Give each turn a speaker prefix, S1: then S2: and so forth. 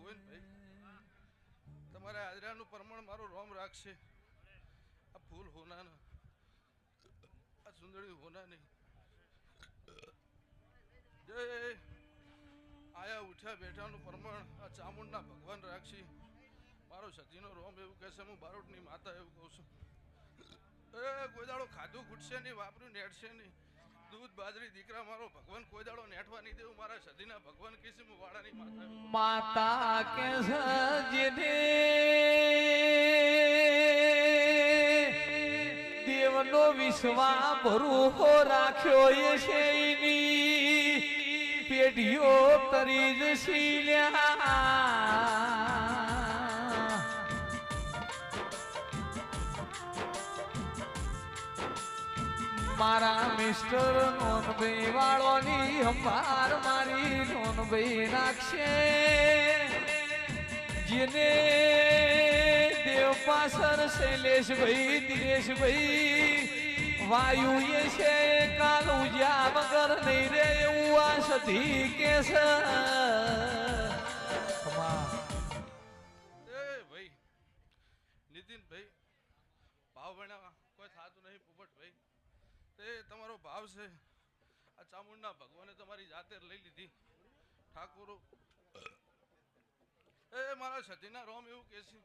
S1: ગોવિંદભાઈ તમારા હાજરાનું પ્રમાણ મારું રોમ રાખશે. આ ફૂલ હોનાના આ સુંદરી હોનાની જય આયા ઉઠ્યા બેઠાનું પ્રમાણ આ ચામુંડના ભગવાન રાખશી. મારો સતીનો રોમ એવું કહેશે, હું બારોટની માતા એવું કહું છું. કોઈ દાડો ખાધું ખૂટશે નહીં, વાપર્યું નેટશે નહીં. દૂધ બાજરી દીકરા મારો ભગવાન કોઈ દાડો નેઠવા નહીં દેવું. મારા સતીના ભગવાન કહેશે હું વાળાની
S2: માતા કે સજને દેવનો વિશ્વા ભરૂહો રાખ્યો એ શેની પેઢીઓ તરી જ શીલ્યા. મારા મિસ્ટર નોનભાઈ વાળોની હંભાર મારી નોનભાઈ નાખશે. જેને દેવ પાસર શૈલેષભાઈ દિનેશભાઈ વાયુ એ છે કાલ ઉજ્યા વગર નહીં રે એવું આ સધી કે છે.
S1: ભાઈ નીતિનભાઈ ભાવ ભણ્યા કોઈ થતું નહીં. પોપટભાઈ તે તમારો ભાવ છે. આ ચામુંડના ભગવાને તમારી જાતે લઈ લીધી. ઠાકોરો એ મારા સતીના રોમ એવું કહે છે